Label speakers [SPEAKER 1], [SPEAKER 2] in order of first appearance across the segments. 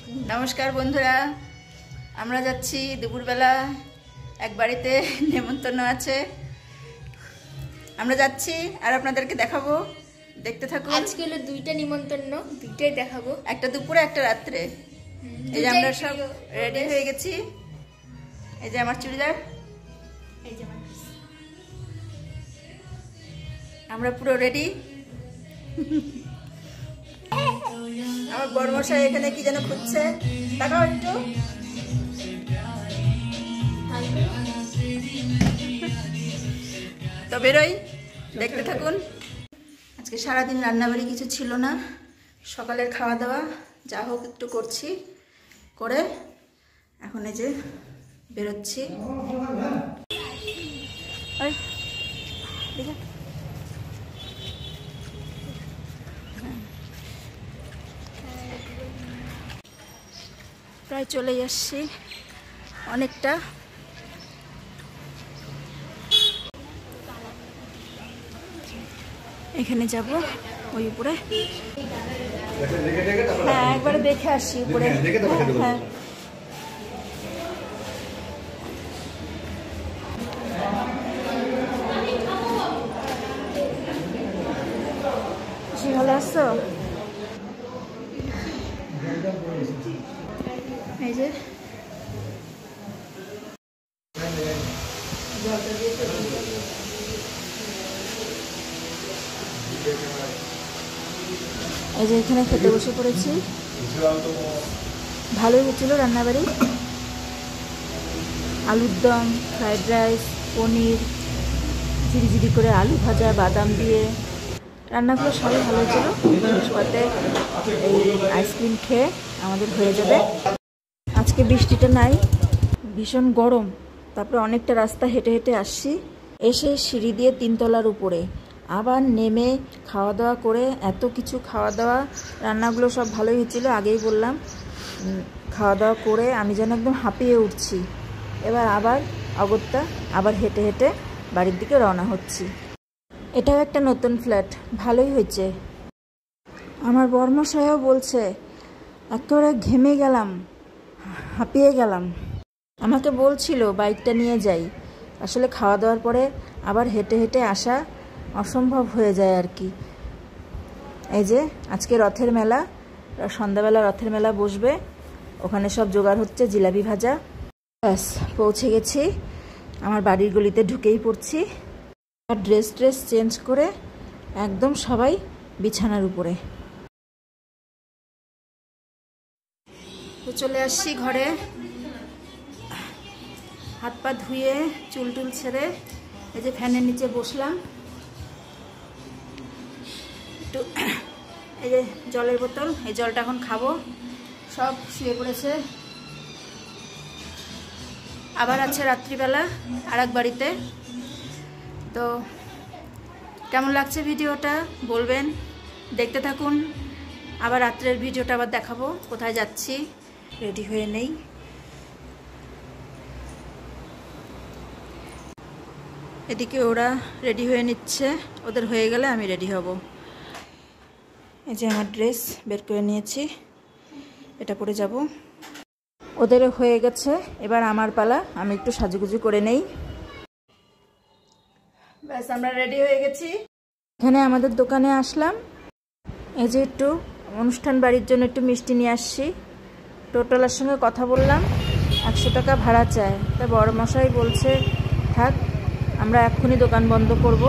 [SPEAKER 1] नमस्कार बंधुरा আমরা যাচ্ছি দুপুরবেলা এক বাড়িতে নেমন্তন্ন আছে আমরা যাচ্ছি আর আপনাদেরকে দেখাবো দেখতে থাকুন
[SPEAKER 2] আজকে হলো দুইটা নিমন্ত্রণ দুইটাই দেখাবো
[SPEAKER 1] একটা দুপুরে একটা রাতে এই যে আমরা সব রেডি হয়ে গেছি এই যে আমার চুড়িদার
[SPEAKER 2] এই যে
[SPEAKER 1] আমরা পুরো রেডি আমার বড়মশাই এখানে কি যেন খুঁজছে তাকাও একটু তো বেরোই দেখতে থাকুন আজকে সারাদিন রান্নাবাড়ি কিছু ছিল না সকালের খাওয়া দাওয়া যা হোক একটু করছি করে এখন এই যে বেরোচ্ছি প্রায় চলে আসছি অনেকটা এখানে যাব ওই উপরে হ্যাঁ একবারে দেখে আসি উপরে হ্যাঁ ভালো আছো এই যে এই যে এখানে খেতে বসে পড়েছি ভালোই হচ্ছিল রান্নাবাড়ি আলুর দম ফ্রাইড রাইস পনির ঝিরিঝিরি করে আলু ভাজা বাদাম দিয়ে রান্নাগুলো সবই ভালো হয়েছিল সাথে এই আইসক্রিম খেয়ে আমাদের হয়ে যাবে আজকে বৃষ্টিটা নাই ভীষণ গরম তারপরে অনেকটা রাস্তা হেঁটে হেঁটে আসছি এসে সিঁড়ি দিয়ে 3 তলার উপরে আবার নেমে খাওয়া দাওয়া করে এত কিছু খাওয়া দাওয়া রান্নাগুলো সব ভালোই হচ্ছিল আগেই বললাম খাওয়া দাওয়া করে আমি যেন একদম হাঁপিয়ে উঠছি এবার আবার অগত্যা আবার হেঁটে হেঁটে বাড়ির দিকে রওনা হচ্ছি এটাও একটা নতুন ফ্ল্যাট ভালোই হয়েছে আমার বর্মশাইও বলছে একেবারে ঘেমে গেলাম হাঁপিয়ে গেলাম আমাকে বলছিল বাইকটা নিয়ে যাই আসলে খাওয়া দাওয়ার পরে আবার হেঁটে হেঁটে আসা অসম্ভব হয়ে যায় আর কি এই যে আজকে রথের মেলা সন্ধ্যাবেলা রথের মেলা বসবে ওখানে সব জোগাড় হচ্ছে জিলাপি ভাজা ব্যাস পৌঁছে গেছি আমার বাড়ির গলিতে ঢুকেই পড়ছি আর ড্রেস চেঞ্জ করে একদম সবাই বিছানার উপরে তো চলে আসছি ঘরে হাত পা ধুয়ে চুল টুল ছেড়ে এই যে ফ্যানের নিচে বসলাম একটু এই যে জলের বোতল এই জলটা এখন খাবো সব শুয়ে পড়েছে আবার আছে রাত্রিবেলা আর এক বাড়িতে তো কেমন লাগছে ভিডিওটা বলবেন দেখতে থাকুন আবার রাত্রের ভিডিওটা আবার দেখাবো কোথায় যাচ্ছি রেডি হয়ে নেই এদিকে ওরা রেডি হয়ে নিচ্ছে ওদের হয়ে গেলে আমি রেডি হব এই যে আমার ড্রেস বের করে নিয়েছি এটা পরে যাব ওদের হয়ে গেছে এবার আমার পালা আমি একটু সাজুগুজু করে নেই ব্যাস আমরা রেডি হয়ে গেছি এখানে আমাদের দোকানে আসলাম এই যে একটু অনুষ্ঠান বাড়ির জন্য একটু মিষ্টি নিয়ে আসছি টোটালের সঙ্গে কথা বললাম 100 টাকা ভাড়া চায় তাই বড় মশাই বলছে থাক আমরা এক্ষুনি দোকান বন্ধ করব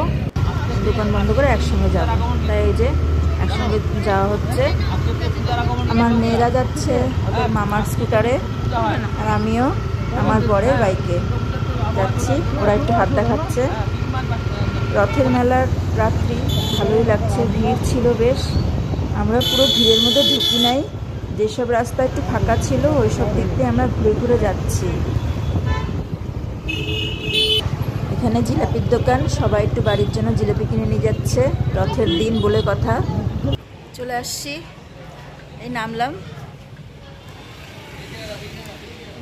[SPEAKER 1] দোকান বন্ধ করে একসঙ্গে যাব তাই এই যে একসঙ্গে যাওয়া হচ্ছে আমার মেয়েরা যাচ্ছে ওদের মামার স্কুটারে আর আমিও আমার বরের বাইকে যাচ্ছি ওরা একটু হাত দেখাচ্ছে রথের মেলার রাত্রি ভালোই লাগছে ভিড় ছিল বেশ আমরা পুরো ভিড়ের মধ্যে ঢুকি নাই যেসব রাস্তা একটু ফাঁকা ছিল ওই সব দিক দিয়ে আমরা ঘুরে ঘুরে যাচ্ছি এখানে জিলাপির দোকান সবাই একটু বাড়ির জন্য জিলাপি কিনে নিয়ে যাচ্ছে রথের দিন বলে কথা চলে আসছি এই নামলাম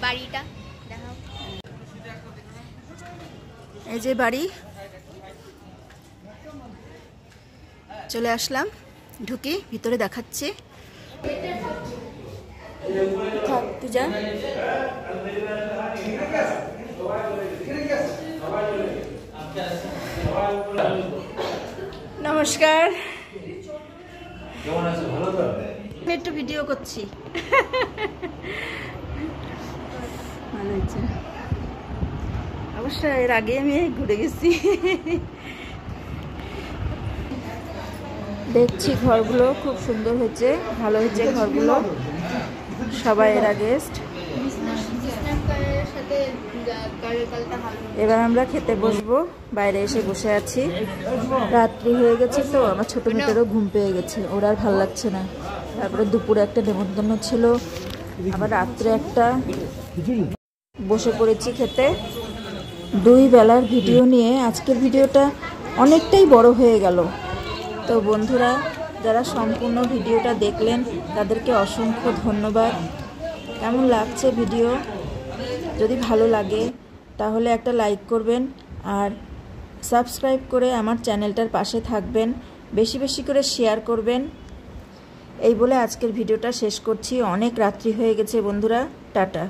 [SPEAKER 2] বাড়িটা দেখাও
[SPEAKER 1] এই যে বাড়ি চলে আসলাম ঢুকি ভিতরে দেখাচ্ছি পূজা। নমস্কার, আমি একটু ভিডিও করছি। ভালো হয়েছে অবশ্য, এর আগে আমি ঘুরে গেছি। দেখছি ঘরগুলো খুব সুন্দর হয়েছে, ভালো হয়েছে ঘরগুলো। সবাই এরা গেস্ট। এবার আমরা খেতে বসবো, বাইরে এসে বসে আছি। রাত্রি হয়ে গেছে তো আমার ছোট মেয়েটারও ঘুম পেয়ে গেছে, ওর আর ভালো লাগছে না। তারপরে দুপুরে একটা নেমন্তন্ন ছিল, আবার রাত্রে একটা। বসে পড়েছি খেতে। 2 বেলার ভিডিও নিয়ে আজকের ভিডিওটা অনেকটাই বড় হয়ে গেল। তো বন্ধুরা, যারা সম্পূর্ণ ভিডিওটা দেখলেন তাদেরকে অসংখ্য ধন্যবাদ। কেমন লাগছে ভিডিও? যদি ভালো লাগে তাহলে একটা লাইক করবেন আর সাবস্ক্রাইব করে আমার চ্যানেলটার পাশে থাকবেন, বেশি বেশি করে শেয়ার করবেন। এই বলে আজকের ভিডিওটা শেষ করছি। অনেক রাত্রি হয়ে গেছে বন্ধুরা, টাটা।